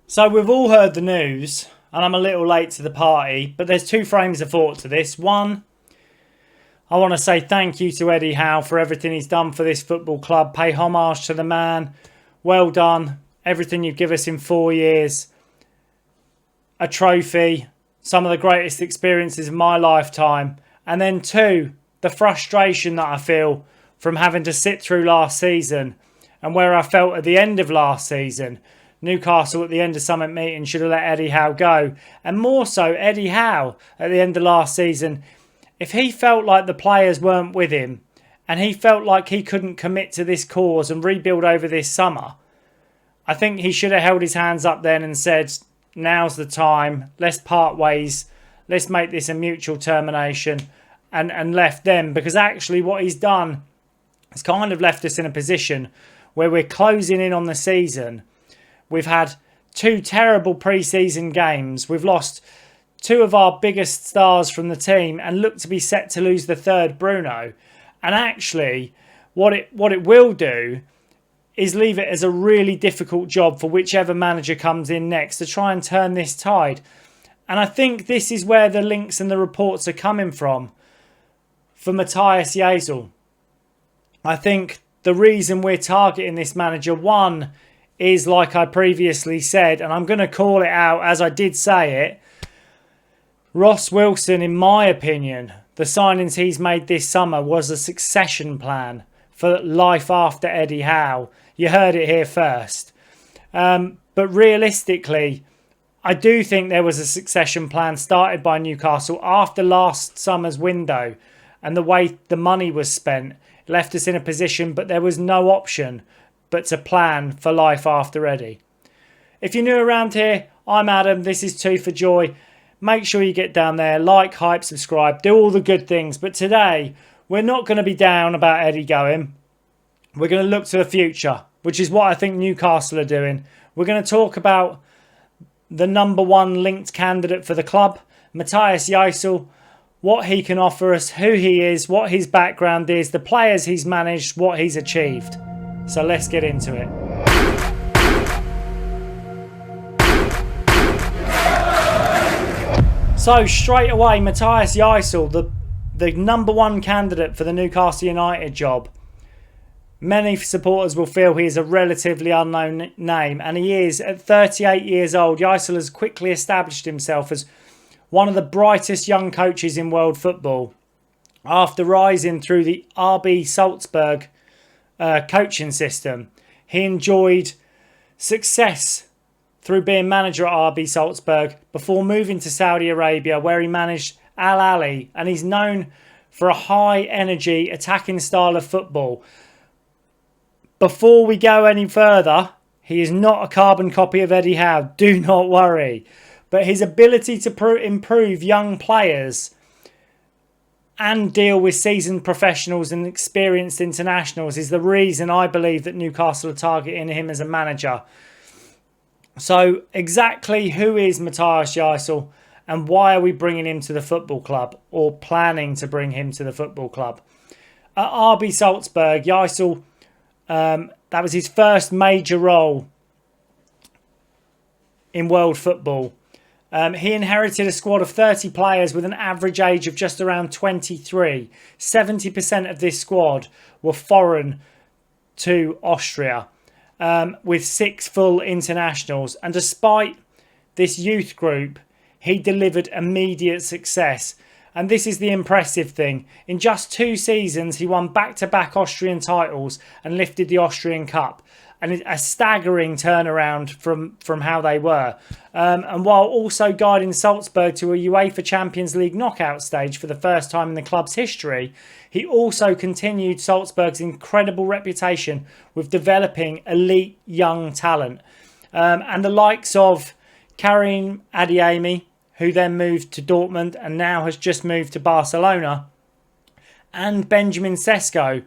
So we've all heard the news, and I'm a little late to the party, but there's two frames of thought to this. One, I want to say thank you to Eddie Howe for everything he's done for this football club. Pay homage to the man. Well done. Everything you've given us in 4 years. A trophy. Some of the greatest experiences of my lifetime. And then two, the frustration that I feel from having to sit through last season and where I felt at the end of last season. Newcastle at the end of Summit Meeting should have let Eddie Howe go. And more so, Eddie Howe at the end of last season, if he felt like the players weren't with him and he felt like he couldn't commit to this cause and rebuild over this summer, I think he should have held his hands up then and said, now's the time, let's part ways, let's make this a mutual termination, and left them. Because actually what he's done has kind of left us in a position where we're closing in on the season. We've had two terrible pre-season games. We've lost two of our biggest stars from the team and look to be set to lose the third, Bruno. And actually, what it will do is leave it as a really difficult job for whichever manager comes in next to try and turn this tide. And I think this is where the links and the reports are coming from for Matias Jaissle. I think the reason we're targeting this manager, one, is like I previously said, and I'm going to call it out as I did say it, Ross Wilson, in my opinion, the signings he's made this summer was a succession plan for life after Eddie Howe. You heard it here first. But realistically, I do think there was a succession plan started by Newcastle after last summer's window, and the way the money was spent left us in a position, but there was no option but to plan for life after Eddie. If you're new around here, I'm Adam. This is Two for Joy. Make sure you get down there, like, hype, subscribe, do all the good things. But today, we're not going to be down about Eddie going. We're going to look to the future, which is what I think Newcastle are doing. We're going to talk about the number one linked candidate for the club, Matias Jaissle, what he can offer us, who he is, what his background is, the players he's managed, what he's achieved. So let's get into it. So straight away, Matias Jaissle, the number one candidate for the Newcastle United job. Many supporters will feel he is a relatively unknown name, and he is. At 38 years old, Jaissle has quickly established himself as one of the brightest young coaches in world football. After rising through the RB Salzburg coaching system, he enjoyed success through being manager at RB Salzburg before moving to Saudi Arabia, where he managed Al Ahly, and he's known for a high energy attacking style of football. Before we go any further, he is not a carbon copy of Eddie Howe, do not worry. But his ability to improve young players and deal with seasoned professionals and experienced internationals is the reason I believe that Newcastle are targeting him as a manager. So exactly who is Matias Jaissle and why are we bringing him to the football club, or planning to bring him to the football club? At RB Salzburg, Jaissle, that was his first major role in world football. He inherited a squad of 30 players with an average age of just around 23. 70% of this squad were foreign to Austria, with 6 full internationals. And despite this youth group, he delivered immediate success. And this is the impressive thing. In just 2 seasons, he won back-to-back Austrian titles and lifted the Austrian Cup. And a staggering turnaround from how they were. And while also guiding Salzburg to a UEFA Champions League knockout stage for the first time in the club's history, he also continued Salzburg's incredible reputation with developing elite young talent. And the likes of Karim Adeyemi, who then moved to Dortmund and now has just moved to Barcelona, and Benjamin Sesko,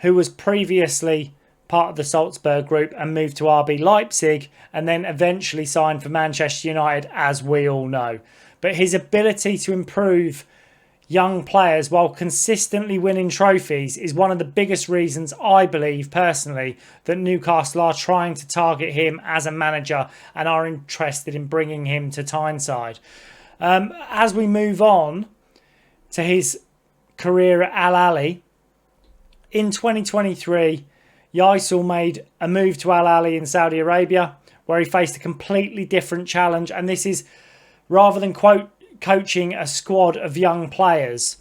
who was previously part of the Salzburg group and moved to RB Leipzig and then eventually signed for Manchester United, as we all know. But his ability to improve young players while consistently winning trophies is one of the biggest reasons I believe personally that Newcastle are trying to target him as a manager and are interested in bringing him to Tyneside. As we move on to his career at Al Ahly, in 2023, Jaissle made a move to Al Ahly in Saudi Arabia, where he faced a completely different challenge. And this is, rather than coaching a squad of young players,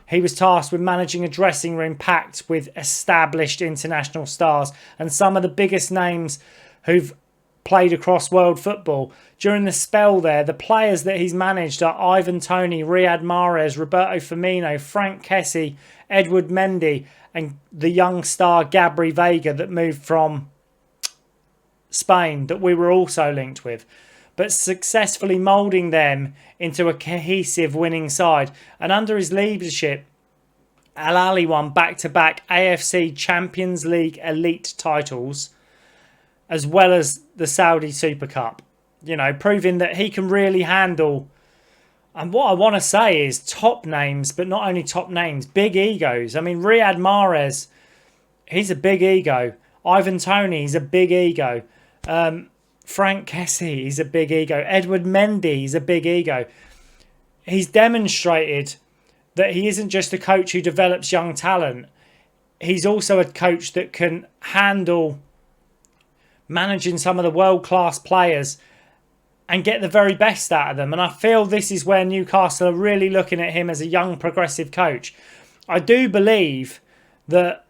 he was tasked with managing a dressing room packed with established international stars and some of the biggest names who've played across world football. During the spell there, the players that he's managed are Ivan Toney, Riyad Mahrez, Roberto Firmino, Frank Kessie, Edward Mendy, and the young star Gabri Veiga that moved from Spain that we were also linked with, but successfully moulding them into a cohesive winning side. And under his leadership, Al Ahly won back-to-back AFC Champions League elite titles, as well as the Saudi Super Cup. You know, proving that he can really handle, and what I want to say is top names, but not only top names, big egos. I mean, Riyad Mahrez, he's a big ego. Ivan Toney, he's a big ego. Frank Kessie, he's a big ego. Edward Mendy, he's a big ego. He's demonstrated that he isn't just a coach who develops young talent. He's also a coach that can handle managing some of the world-class players and get the very best out of them. And I feel this is where Newcastle are really looking at him as a young, progressive coach. I do believe that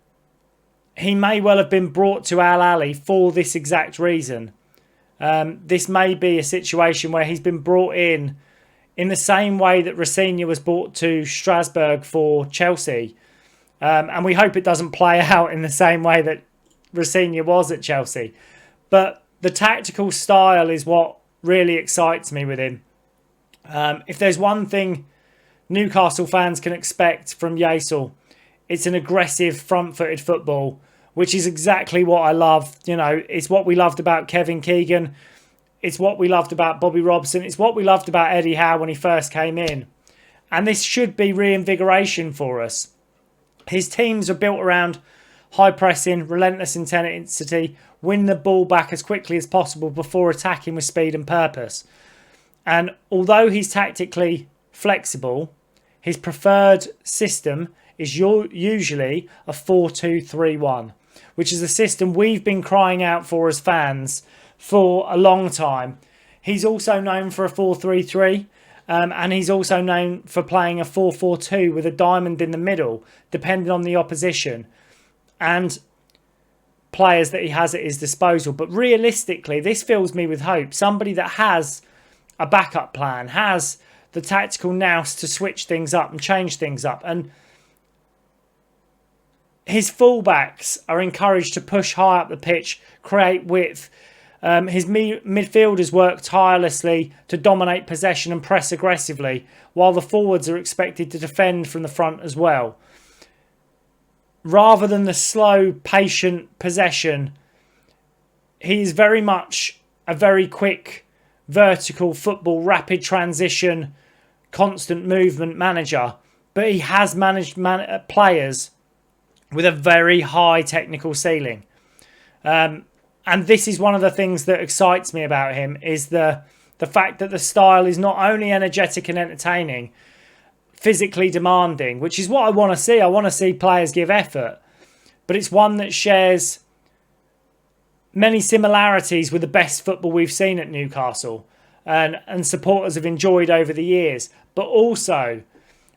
he may well have been brought to Al Ahly for this exact reason. This may be a situation where he's been brought in the same way that Rafinha was brought to Strasbourg for Chelsea. And we hope it doesn't play out in the same way that Rafinha was at Chelsea. But the tactical style is what really excites me with him. If there's one thing Newcastle fans can expect from Jaissle, it's an aggressive, front-footed football, which is exactly what I love. You know, it's what we loved about Kevin Keegan. It's what we loved about Bobby Robson. It's what we loved about Eddie Howe when he first came in. And this should be reinvigoration for us. His teams are built around high pressing, relentless intensity, win the ball back as quickly as possible before attacking with speed and purpose. And although he's tactically flexible, his preferred system is usually a 4-2-3-1, which is a system we've been crying out for as fans for a long time. He's also known for a 4-3-3, and he's also known for playing a 4-4-2 with a diamond in the middle, depending on the opposition and players that he has at his disposal. But realistically, this fills me with hope. Somebody that has a backup plan, has the tactical nous to switch things up and change things up. And his fullbacks are encouraged to push high up the pitch, create width. His midfielders work tirelessly to dominate possession and press aggressively, while the forwards are expected to defend from the front as well. Rather than the slow, patient possession, he is very much a very quick, vertical football, rapid transition, constant movement manager. But he has managed players with a very high technical ceiling. And this is one of the things that excites me about him, is the fact that the style is not only energetic and entertaining, physically demanding, which is what I want to see. I want to see players give effort. But it's one that shares many similarities with the best football we've seen at Newcastle and supporters have enjoyed over the years. But also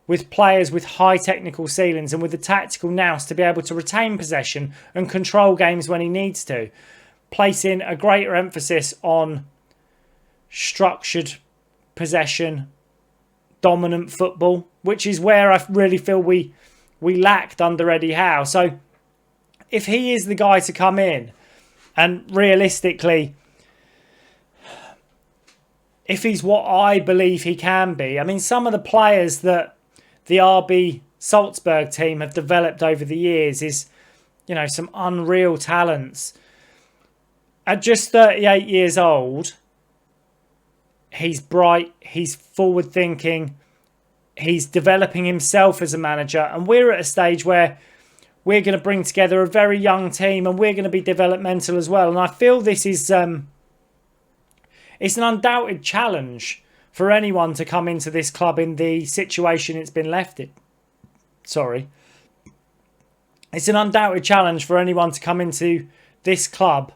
with players with high technical ceilings and with the tactical nous to be able to retain possession and control games when he needs to, placing a greater emphasis on structured possession, dominant football, which is where I really feel we lacked under Eddie Howe. So if he is the guy to come in, and realistically, if he's what I believe he can be, I mean, some of the players that the RB Salzburg team have developed over the years is, you know, some unreal talents. At just 38 years old, he's bright, he's forward-thinking, He's developing himself as a manager, and we're at a stage where we're going to bring together a very young team, and we're going to be developmental as well. And I feel this is it's an undoubted challenge for anyone to come into this club in the situation it's been left in. Sorry. It's an undoubted challenge for anyone to come into this club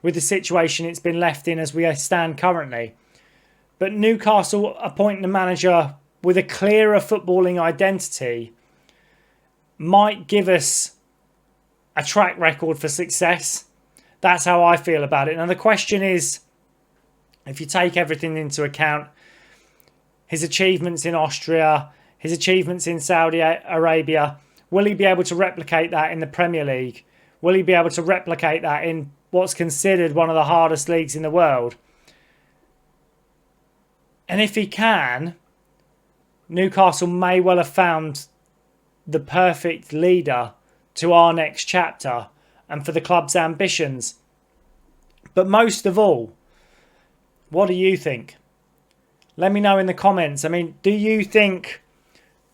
with the situation it's been left in as we stand currently. But Newcastle appointing a manager with a clearer footballing identity might give us a track record for success. That's how I feel about it. Now the question is, if you take everything into account, his achievements in Austria, his achievements in Saudi Arabia, will he be able to replicate that in the Premier League? Will he be able to replicate that in what's considered one of the hardest leagues in the world? And if he can, Newcastle may well have found the perfect leader to our next chapter and for the club's ambitions. But most of all, what do you think? Let me know in the comments. I mean, do you think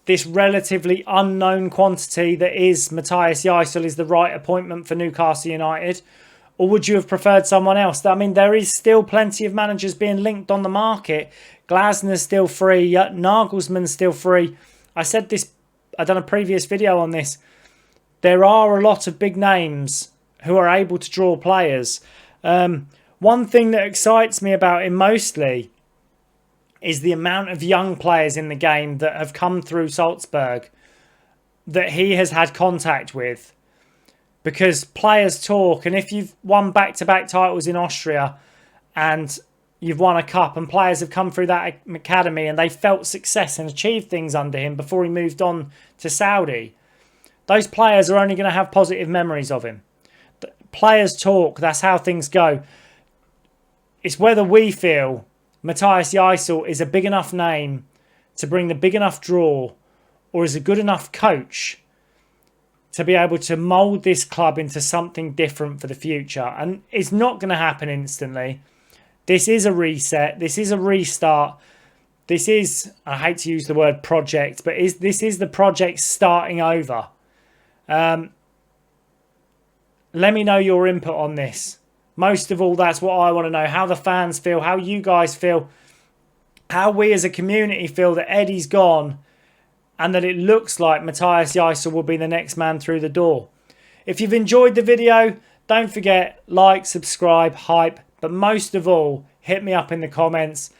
this relatively unknown quantity that is Matias Jaissle is the right appointment for Newcastle United? Or would you have preferred someone else? I mean, there is still plenty of managers being linked on the market. Glasner's still free. Nagelsmann's still free. I said this, I've done a previous video on this. There are a lot of big names who are able to draw players. One thing that excites me about him mostly is the amount of young players in the game that have come through Salzburg that he has had contact with. Because players talk, and if you've won back-to-back titles in Austria and you've won a cup and players have come through that academy and they felt success and achieved things under him before he moved on to Saudi, those players are only going to have positive memories of him. Players talk, that's how things go. It's whether we feel Matias Jaissle is a big enough name to bring the big enough draw, or is a good enough coach to be able to mould this club into something different for the future. And it's not going to happen instantly. This is a reset. This is a restart. This is, I hate to use the word project, but this is the project starting over. Let me know your input on this. Most of all, that's what I want to know. How the fans feel, how you guys feel, how we as a community feel that Eddie's gone and that it looks like Matias Jaissle will be the next man through the door. If you've enjoyed the video, don't forget, like, subscribe, hype, but most of all, hit me up in the comments.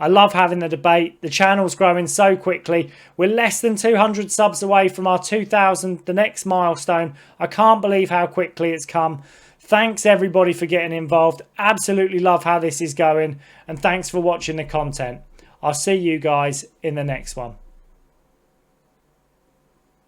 I love having the debate. The channel's growing so quickly. We're less than 200 subs away from our 2,000, the next milestone. I can't believe how quickly it's come. Thanks everybody for getting involved. Absolutely love how this is going. And thanks for watching the content. I'll see you guys in the next one.